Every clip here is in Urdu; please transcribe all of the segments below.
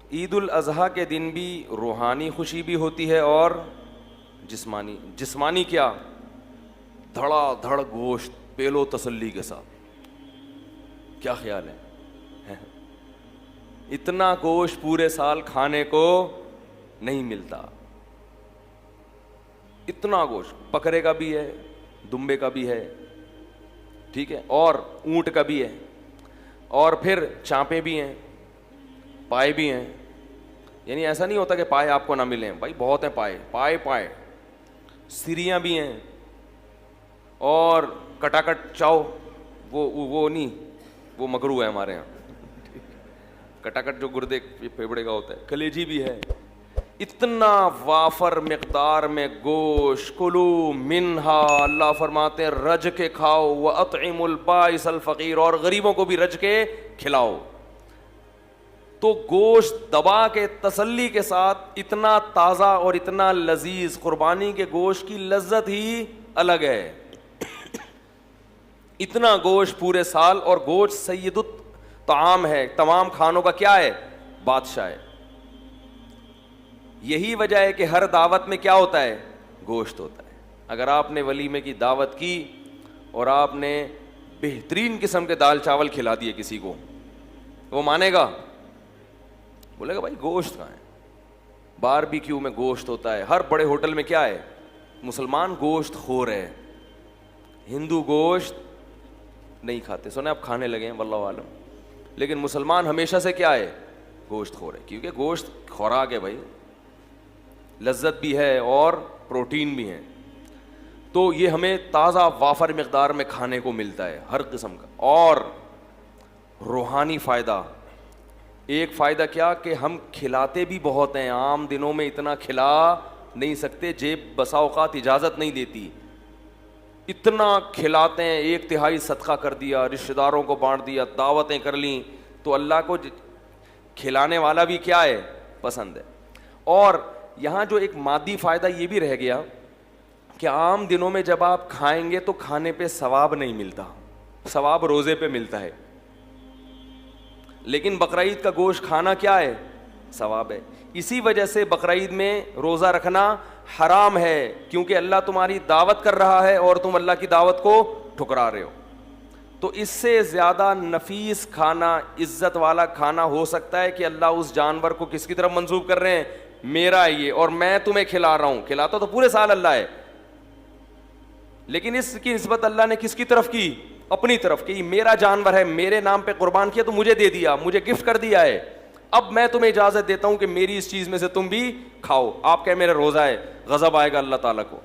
عید الاضحیٰ کے دن بھی روحانی خوشی بھی ہوتی ہے اور جسمانی کیا؟ دھڑا دھڑ گوشت پیلو تسلی کے ساتھ. کیا خیال ہے؟ اتنا گوشت پورے سال کھانے کو نہیں ملتا. اتنا گوشت بکرے کا بھی ہے, دمبے کا بھی ہے, ٹھیک ہے, اور اونٹ کا بھی ہے, اور پھر چانپے بھی ہیں, پائے بھی ہیں. یعنی ایسا نہیں ہوتا کہ پائے آپ کو نہ ملیں, بھائی بہت ہیں پائے. سریاں بھی ہیں, اور کٹاکٹ چاؤ, وہ نہیں, وہ مکروہ ہے ہمارے یہاں. کٹاکٹ جو گردے پھیپڑے کا ہوتا ہے, کلیجی بھی ہے. اتنا وافر مقدار میں گوشت, کلو منہا, اللہ فرماتے ہیں رج کے کھاؤ, وَأَطْعِمُ الْبَائِسَ الْفَقِيرَ, اور غریبوں کو بھی رج کے کھلاؤ. تو گوشت دبا کے تسلی کے ساتھ, اتنا تازہ اور اتنا لذیذ, قربانی کے گوشت کی لذت ہی الگ ہے. اتنا گوشت پورے سال, اور گوشت سید الطعام ہے, تمام کھانوں کا کیا ہے؟ بادشاہ ہے. یہی وجہ ہے کہ ہر دعوت میں کیا ہوتا ہے؟ گوشت ہوتا ہے. اگر آپ نے ولیمے کی دعوت کی اور آپ نے بہترین قسم کے دال چاول کھلا دیے کسی کو, وہ مانے گا؟ بولے گا بھائی گوشت کہاں ہے؟ باربیکیو میں گوشت ہوتا ہے, ہر بڑے ہوٹل میں کیا ہے؟ مسلمان گوشت خور ہے, ہندو گوشت نہیں کھاتے. سنے آپ کھانے لگے ہیں واللہ عالم, لیکن مسلمان ہمیشہ سے کیا ہے؟ گوشت خور ہے, کیونکہ گوشت خوراک ہے بھائی, لذت بھی ہے اور پروٹین بھی ہے. تو یہ ہمیں تازہ وافر مقدار میں کھانے کو ملتا ہے ہر قسم کا. اور روحانی فائدہ, ایک فائدہ کیا کہ ہم کھلاتے بھی بہت ہیں. عام دنوں میں اتنا کھلا نہیں سکتے, جیب بسا اوقات اجازت نہیں دیتی. اتنا کھلاتے ہیں, 1/3 صدقہ کر دیا, رشتہ داروں کو بانٹ دیا, دعوتیں کر لیں. تو اللہ کو کھلانے والا بھی کیا ہے؟ پسند ہے. اور یہاں جو ایک مادی فائدہ یہ بھی رہ گیا کہ عام دنوں میں جب آپ کھائیں گے تو کھانے پہ ثواب نہیں ملتا, ثواب روزے پہ ملتا ہے. لیکن بقرعید کا گوشت کھانا کیا ہے؟ ثواب ہے. اسی وجہ سے بقرعید میں روزہ رکھنا حرام ہے, کیونکہ اللہ تمہاری دعوت کر رہا ہے اور تم اللہ کی دعوت کو ٹھکرا رہے ہو. تو اس سے زیادہ نفیس کھانا, عزت والا کھانا ہو سکتا ہے کہ اللہ اس جانور کو کس کی طرف منسوب کر رہے ہیں؟ میرا ہے یہ, اور میں تمہیں کھلا رہا ہوں. کھلاتا تو پورے سال اللہ ہے, لیکن اس کی نسبت اللہ نے کس کی طرف کی؟ اپنی طرف. کہ یہ میرا جانور ہے, میرے نام پہ قربان کیا تو مجھے دے دیا, مجھے گفٹ کر دیا ہے, اب میں تمہیں اجازت دیتا ہوں کہ میری اس چیز میں سے تم بھی کھاؤ. آپ کہے میرا روزہ ہے, غضب آئے گا اللہ تعالیٰ کو.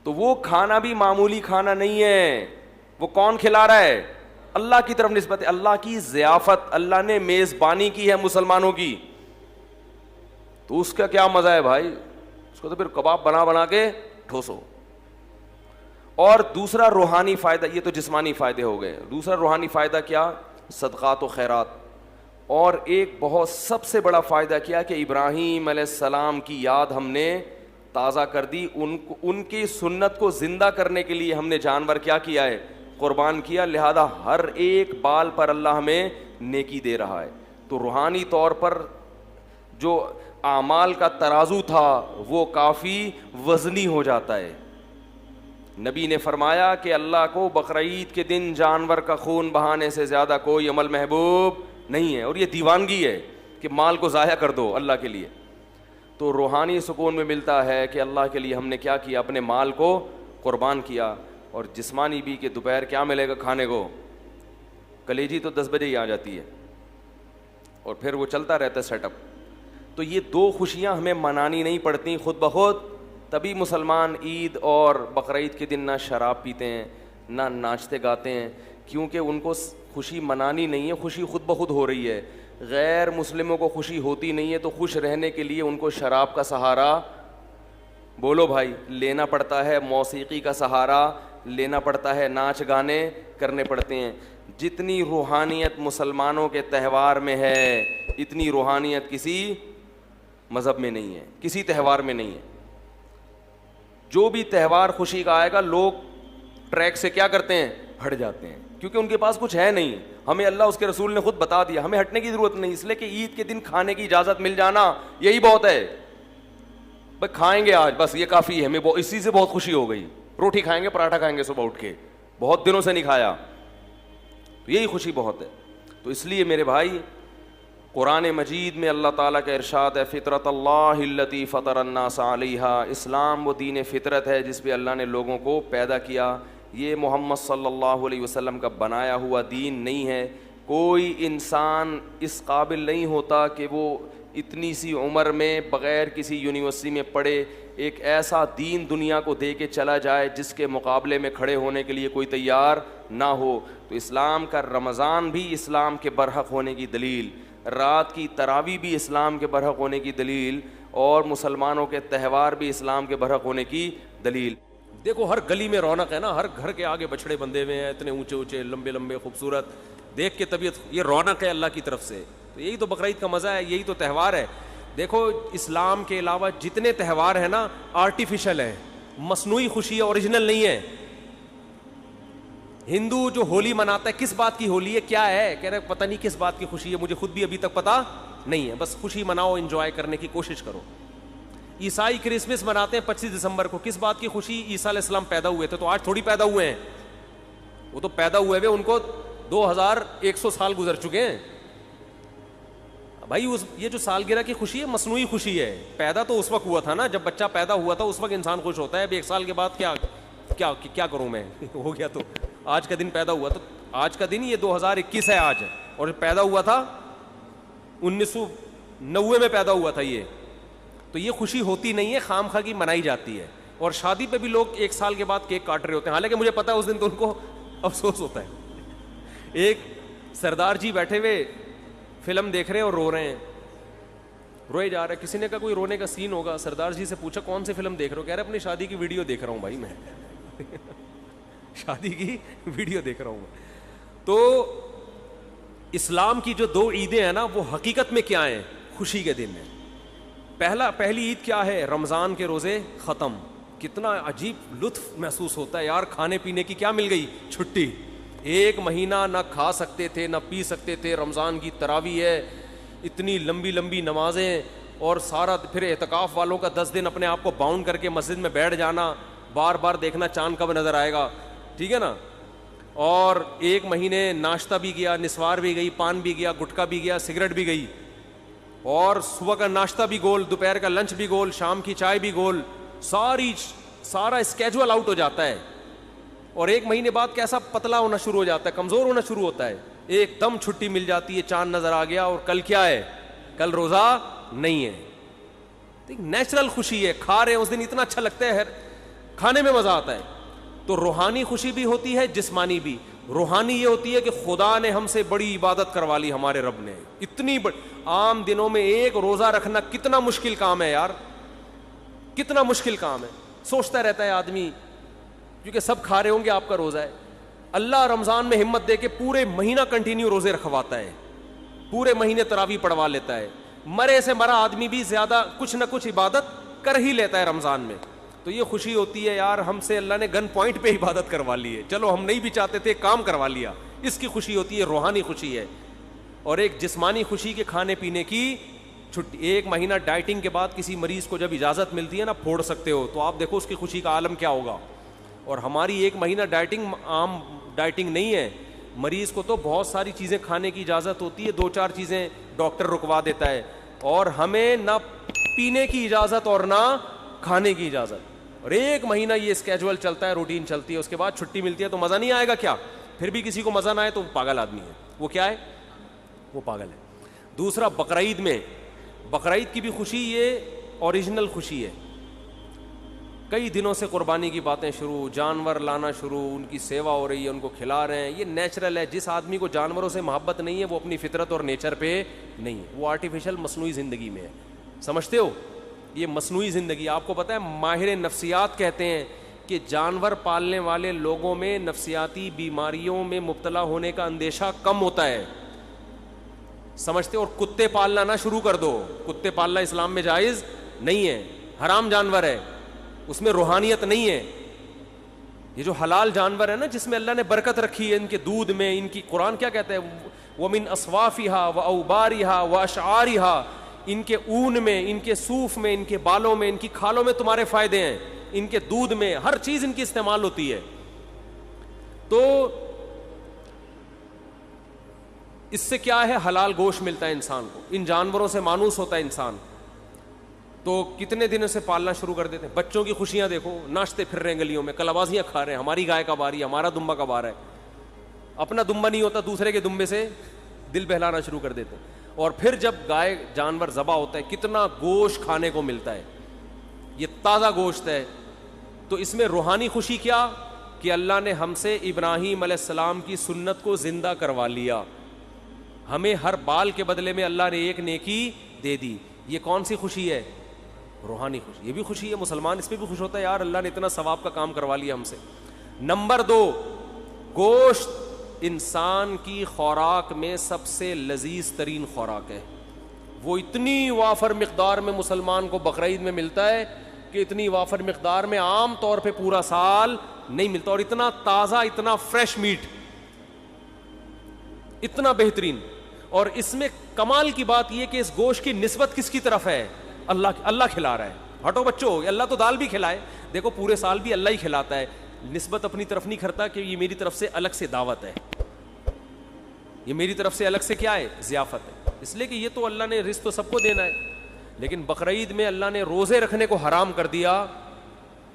تو وہ کھانا بھی معمولی کھانا نہیں ہے. وہ کون کھلا رہا ہے؟ اللہ کی طرف نسبت ہے, اللہ کی ضیافت, اللہ نے میزبانی کی ہے مسلمانوں کی. تو اس کا کیا مزہ ہے بھائی, اس کو تو پھر کباب بنا کے ٹھوسو. اور دوسرا روحانی فائدہ, یہ تو جسمانی فائدے ہو گئے. دوسرا روحانی فائدہ کیا؟ صدقات و خیرات. اور ایک بہت سب سے بڑا فائدہ کیا کہ ابراہیم علیہ السلام کی یاد ہم نے تازہ کر دی. ان کی سنت کو زندہ کرنے کے لیے ہم نے جانور کیا کیا ہے؟ قربان کیا. لہذا ہر ایک بال پر اللہ ہمیں نیکی دے رہا ہے. تو روحانی طور پر جو اعمال کا ترازو تھا وہ کافی وزنی ہو جاتا ہے. نبی نے فرمایا کہ اللہ کو بقرعید کے دن جانور کا خون بہانے سے زیادہ کوئی عمل محبوب نہیں ہے. اور یہ دیوانگی ہے کہ مال کو ضائع کر دو اللہ کے لیے. تو روحانی سکون میں ملتا ہے کہ اللہ کے لیے ہم نے کیا کیا؟ اپنے مال کو قربان کیا. اور جسمانی بھی کہ دوپہر کیا ملے گا کھانے کو؟ کلیجی تو 10 بجے ہی آ جاتی ہے, اور پھر وہ چلتا رہتا ہے سیٹ اپ. تو یہ دو خوشیاں ہمیں منانی نہیں پڑتی خود بخود. تبھی مسلمان عید اور بقرعید کے دن نہ شراب پیتے ہیں, نہ ناچتے گاتے ہیں, کیونکہ ان کو خوشی منانی نہیں ہے, خوشی خود بخود ہو رہی ہے. غیر مسلموں کو خوشی ہوتی نہیں ہے, تو خوش رہنے کے لیے ان کو شراب کا سہارا, بولو بھائی, لینا پڑتا ہے. موسیقی کا سہارا لینا پڑتا ہے, ناچ گانے کرنے پڑتے ہیں. جتنی روحانیت مسلمانوں کے تہوار میں ہے اتنی روحانیت کسی مذہب میں نہیں ہے, کسی تہوار میں نہیں ہے. جو بھی تہوار خوشی کا آئے گا, لوگ ٹریک سے کیا کرتے ہیں؟ ہٹ جاتے ہیں. کیونکہ ان کے پاس کچھ ہے نہیں. ہمیں اللہ اس کے رسول نے خود بتا دیا, ہمیں ہٹنے کی ضرورت نہیں, اس لیے کہ عید کے دن کھانے کی اجازت مل جانا یہی بہت ہے. بھائی کھائیں گے آج, بس یہ کافی ہے, ہمیں اسی سے بہت خوشی ہو گئی. روٹی کھائیں گے, پراٹھا کھائیں گے صبح اٹھ کے, بہت دنوں سے نہیں کھایا, تو یہی خوشی بہت ہے. تو اس لیے میرے بھائی قرآن مجید میں اللہ تعالیٰ کا ارشاد ہے فطرت اللہ التی فطر الناس علیہا, اسلام وہ دین فطرت ہے جس پہ اللہ نے لوگوں کو پیدا کیا. یہ محمد صلی اللہ علیہ وسلم کا بنایا ہوا دین نہیں ہے. کوئی انسان اس قابل نہیں ہوتا کہ وہ اتنی سی عمر میں بغیر کسی یونیورسٹی میں پڑھے ایک ایسا دین دنیا کو دے کے چلا جائے جس کے مقابلے میں کھڑے ہونے کے لیے کوئی تیار نہ ہو. تو اسلام کا رمضان بھی اسلام کے برحق ہونے کی دلیل, رات کی تراویح بھی اسلام کے برحق ہونے کی دلیل, اور مسلمانوں کے تہوار بھی اسلام کے برحق ہونے کی دلیل. دیکھو ہر گلی میں رونق ہے نا, ہر گھر کے آگے بچڑے بندے ہوئے ہیں, اتنے اونچے اونچے لمبے لمبے خوبصورت, دیکھ کے طبیعت, یہ رونق ہے اللہ کی طرف سے. تو یہی تو بقرعید کا مزہ ہے, یہی تو تہوار ہے. دیکھو اسلام کے علاوہ جتنے تہوار ہیں نا آرٹیفیشل ہیں, مصنوعی خوشی ہے, اوریجنل نہیں ہے. ہندو جو ہولی مناتا ہے کس بات کی ہولی ہے, کیا ہے, کہہ رہے پتہ نہیں کس بات کی خوشی ہے, مجھے خود بھی ابھی تک پتہ نہیں ہے, بس خوشی مناؤ, انجوائے کرنے کی کوشش کرو. عیسائی کرسمس مناتے ہیں 25 دسمبر کو, کس بات کی خوشی, عیسیٰ علیہ السلام پیدا ہوئے تھے, تو آج تھوڑی پیدا ہوئے ہیں, وہ تو پیدا ہوئے ہوئے ان کو 2100 سال گزر چکے ہیں. بھائی یہ جو سالگرہ کی خوشی ہے مصنوعی خوشی ہے, پیدا تو اس وقت ہوا تھا نا جب بچہ پیدا ہوا تھا, اس وقت انسان خوش ہوتا ہے. اب 1 سال کے بعد کیا کروں میں, ہو گیا تو آج کا دن پیدا ہوا, تو آج کا دن یہ 2021 ہے آج, اور پیدا ہوا تھا 1990 میں پیدا ہوا تھا یہ. تو یہ خوشی ہوتی نہیں ہے, خام خواہ کی منائی جاتی ہے. اور شادی پہ بھی لوگ 1 سال کے بعد کیک کاٹ رہے ہوتے ہیں, حالانکہ مجھے پتا ہے اس دن تو ان کو افسوس ہوتا ہے. ایک سردار جی بیٹھے ہوئے فلم دیکھ رہے ہیں اور رو رہے ہیں, روئے جا رہے ہیں. کسی نے کہا کوئی رونے کا سین ہوگا, سردار جی سے پوچھا کون سی فلم دیکھ رہے ہو, کہہ رہے اپنی شادی کی ویڈیو دیکھ رہا ہوں بھائی میں شادی کی ویڈیو دیکھ رہا ہوں. تو اسلام کی جو 2 عیدیں ہیں نا وہ حقیقت میں کیا ہیں, خوشی کے دن ہیں. پہلی عید کیا ہے, رمضان کے روزے ختم. کتنا عجیب لطف محسوس ہوتا ہے یار, کھانے پینے کی کیا مل گئی چھٹی. 1 مہینہ نہ کھا سکتے تھے نہ پی سکتے تھے, رمضان کی تراویح ہے, اتنی لمبی لمبی نمازیں, اور سارا پھر اعتکاف والوں کا 10 دن اپنے آپ کو باؤنڈ کر کے مسجد میں بیٹھ جانا, بار بار دیکھنا چاند کب نظر آئے گا, ٹھیک ہے نا. اور 1 مہینے ناشتہ بھی گیا, نسوار بھی گئی, پان بھی گیا, گٹکا بھی گیا, سگریٹ بھی گئی, اور صبح کا ناشتہ بھی گول, دوپہر کا لنچ بھی گول, شام کی چائے بھی گول, سارا اسکیجول آؤٹ ہو جاتا ہے. اور 1 مہینے بعد کیسا پتلا ہونا شروع ہو جاتا ہے, کمزور ہونا شروع ہوتا ہے. ایک دم چھٹی مل جاتی ہے, چاند نظر آ گیا, اور کل کیا ہے, کل روزہ نہیں ہے. نیچرل خوشی ہے, کھا رہے ہیں اس دن اتنا اچھا لگتا ہے, کھانے میں مزہ آتا ہے. تو روحانی خوشی بھی ہوتی ہے, جسمانی بھی. روحانی یہ ہوتی ہے کہ خدا نے ہم سے بڑی عبادت کروا لی, ہمارے رب نے اتنی عام دنوں میں 1 روزہ رکھنا کتنا مشکل کام ہے یار, کتنا مشکل کام ہے. سوچتا رہتا ہے آدمی, کیونکہ سب کھا رہے ہوں گے, آپ کا روزہ ہے. اللہ رمضان میں ہمت دے کے پورے مہینہ کنٹینیو روزے رکھواتا ہے, پورے مہینے تراویح پڑھوا لیتا ہے. مرے سے مرا آدمی بھی زیادہ کچھ نہ کچھ عبادت کر ہی لیتا ہے رمضان میں. تو یہ خوشی ہوتی ہے یار, ہم سے اللہ نے گن پوائنٹ پہ عبادت کروا لی ہے, چلو ہم نہیں بھی چاہتے تھے, کام کروا لیا. اس کی خوشی ہوتی ہے, روحانی خوشی ہے. اور ایک جسمانی خوشی کے کھانے پینے کی چھٹی. 1 مہینہ ڈائٹنگ کے بعد کسی مریض کو جب اجازت ملتی ہے نا, پھوڑ سکتے ہو, تو آپ دیکھو اس کی خوشی کا عالم کیا ہوگا. اور ہماری 1 مہینہ ڈائٹنگ عام ڈائٹنگ نہیں ہے, مریض کو تو بہت ساری چیزیں کھانے کی اجازت ہوتی ہے, 2-4 چیزیں ڈاکٹر رکوا دیتا ہے, اور ہمیں نہ پینے کی اجازت اور نہ کھانے کی اجازت. اور 1 مہینہ یہ اسکیجول چلتا ہے, روٹین چلتی ہے, اس کے بعد چھٹی ملتی ہے, تو مزہ نہیں آئے گا کیا. پھر بھی کسی کو مزہ نہ آئے تو وہ پاگل آدمی ہے. وہ کیا ہے, وہ پاگل ہے. دوسرا بقرعید میں, بقرعید کی بھی خوشی یہ اوریجنل خوشی ہے. کئی دنوں سے قربانی کی باتیں شروع, جانور لانا شروع, ان کی سیوا ہو رہی ہے, ان کو کھلا رہے ہیں. یہ نیچرل ہے. جس آدمی کو جانوروں سے محبت نہیں ہے وہ اپنی فطرت اور نیچر پہ نہیں ہے, وہ آرٹیفیشل مصنوعی زندگی میں ہے. سمجھتے ہو, یہ مصنوعی زندگی. آپ کو پتہ ہے ماہر نفسیات کہتے ہیں کہ جانور پالنے والے لوگوں میں نفسیاتی بیماریوں میں مبتلا ہونے کا اندیشہ کم ہوتا ہے. سمجھتے ہو. اور کتے پالنا نہ شروع کر دو, کتے پالنا اسلام میں جائز نہیں ہے, حرام جانور ہے, اس میں روحانیت نہیں ہے. یہ جو حلال جانور ہے نا جس میں اللہ نے برکت رکھی ہے ان کے دودھ میں, ان کی قرآن کیا کہتا ہے, وَمِنْ أَصْوَافِهَا وَأَوْبَارِهَا وَأَشْعَارِهَا, ان کے اون میں, ان کے صوف میں, ان کے بالوں میں, ان کی کھالوں میں تمہارے فائدے ہیں, ان کے دودھ میں, ہر چیز ان کی استعمال ہوتی ہے. تو اس سے کیا ہے, حلال گوشت ملتا ہے انسان کو, ان جانوروں سے مانوس ہوتا ہے انسان. تو کتنے دنوں سے پالنا شروع کر دیتے ہیں. بچوں کی خوشیاں دیکھو, ناچتے پھر رہے ہیں گلیوں میں, کلابازیاں کھا رہے ہیں, ہماری گائے کب آ رہی ہے, ہمارا دمبا کب آ رہا ہے. اپنا دمبا نہیں ہوتا, دوسرے کے دمبے سے دل بہلانا شروع کر دیتے ہیں. اور پھر جب گائے جانور ذبح ہوتا ہے کتنا گوشت کھانے کو ملتا ہے, یہ تازہ گوشت ہے. تو اس میں روحانی خوشی کیا کہ اللہ نے ہم سے ابراہیم علیہ السلام کی سنت کو زندہ کروا لیا, ہمیں ہر بال کے بدلے میں اللہ نے ایک نیکی دے دی. یہ کون سی خوشی ہے؟ روحانی خوشی. یہ بھی خوشی ہے, مسلمان اس پہ بھی خوش ہوتا ہے, یار اللہ نے اتنا ثواب کا کام کروا لیا ہم سے. نمبر 2, گوشت انسان کی خوراک میں سب سے لذیذ ترین خوراک ہے. وہ اتنی وافر مقدار میں مسلمان کو بقرعید میں ملتا ہے کہ اتنی وافر مقدار میں عام طور پہ پورا سال نہیں ملتا, اور اتنا تازہ, اتنا فریش میٹ, اتنا بہترین. اور اس میں کمال کی بات یہ کہ اس گوشت کی نسبت کس کی طرف ہے؟ اللہ کھلا رہا ہے. ہٹو بچوں, اللہ تو دال بھی کھلائے, دیکھو پورے سال بھی اللہ ہی کھلاتا ہے, نسبت اپنی طرف نہیں کرتا کہ یہ میری طرف سے الگ سے دعوت ہے, یہ میری طرف سے الگ سے کیا ہے, ضیافت ہے. اس لیے کہ یہ تو اللہ نے رزق تو سب کو دینا ہے. لیکن بقرعید میں اللہ نے روزے رکھنے کو حرام کر دیا.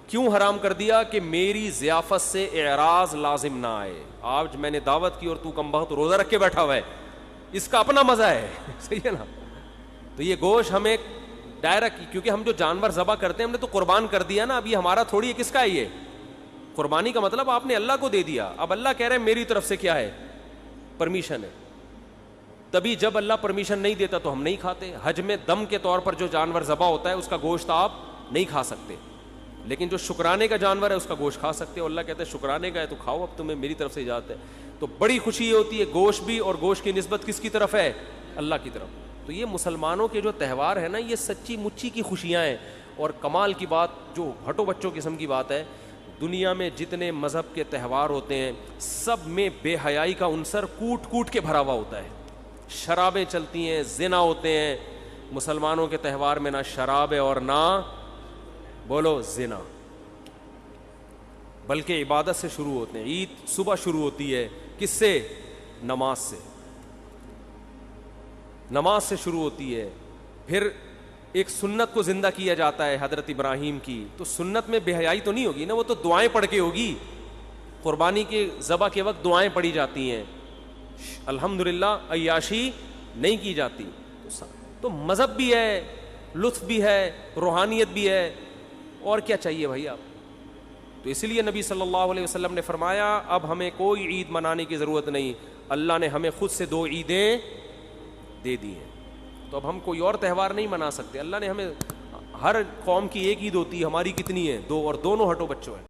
کیوں حرام کر دیا؟ کہ میری ضیافت سے اعراض لازم نہ آئے. آج میں نے دعوت کی اور تو کم بخت روزہ رکھ کے بیٹھا ہوا ہے, اس کا اپنا مزہ ہے. صحیح ہے نا. تو یہ گوشت ہمیں ڈائریکٹ, کیونکہ ہم جو جانور ذبح کرتے ہیں ہم نے تو قربان کر دیا نا, اب یہ ہمارا تھوڑی ہے, کس کا ہے یہ؟ قربانی کا مطلب آپ نے اللہ کو دے دیا. اب اللہ کہہ رہے ہیں میری طرف سے کیا ہے, پرمیشن ہے. تبھی جب اللہ پرمیشن نہیں دیتا تو ہم نہیں کھاتے. حج میں دم کے طور پر جو جانور ذبح ہوتا ہے اس کا گوشت آپ نہیں کھا سکتے, لیکن جو شکرانے کا جانور ہے اس کا گوشت کھا سکتے ہو. اللہ کہتا ہے شکرانے کا ہے تو کھاؤ, اب تمہیں میری طرف سے اجازت ہے. تو بڑی خوشی یہ ہوتی ہے گوشت بھی, اور گوشت کی نسبت کس کی طرف ہے؟ اللہ کی طرف. تو یہ مسلمانوں کے جو تہوار ہے نا, یہ سچی مچی کی خوشیاں ہیں. اور کمال کی بات, جو ہٹو بچوں قسم کی بات ہے, دنیا میں جتنے مذہب کے تہوار ہوتے ہیں سب میں بے حیائی کا عنصر کوٹ کوٹ کے بھرا ہوا ہوتا ہے. شرابیں چلتی ہیں, زنا ہوتے ہیں. مسلمانوں کے تہوار میں نہ شراب ہے اور نہ بولو زنا, بلکہ عبادت سے شروع ہوتے ہیں. عید صبح شروع ہوتی ہے کس سے؟ نماز سے. نماز سے شروع ہوتی ہے. پھر ایک سنت کو زندہ کیا جاتا ہے حضرت ابراہیم کی. تو سنت میں بے حیائی تو نہیں ہوگی نا, وہ تو دعائیں پڑھ کے ہوگی. قربانی کے ذبح کے وقت دعائیں پڑھی جاتی ہیں, الحمدللہ عیاشی نہیں کی جاتی. تو مذہب بھی ہے, لطف بھی ہے, روحانیت بھی ہے, اور کیا چاہیے بھائی آپ. تو اس لیے نبی صلی اللہ علیہ وسلم نے فرمایا اب ہمیں کوئی عید منانے کی ضرورت نہیں, اللہ نے ہمیں خود سے 2 عیدیں دے دی ہیں. تو اب ہم کوئی اور تہوار نہیں منا سکتے. اللہ نے ہمیں, ہر قوم کی ایک عید ہوتی ہے, ہماری کتنی ہے؟ 2, اور دونوں ہٹو بچوں ہیں.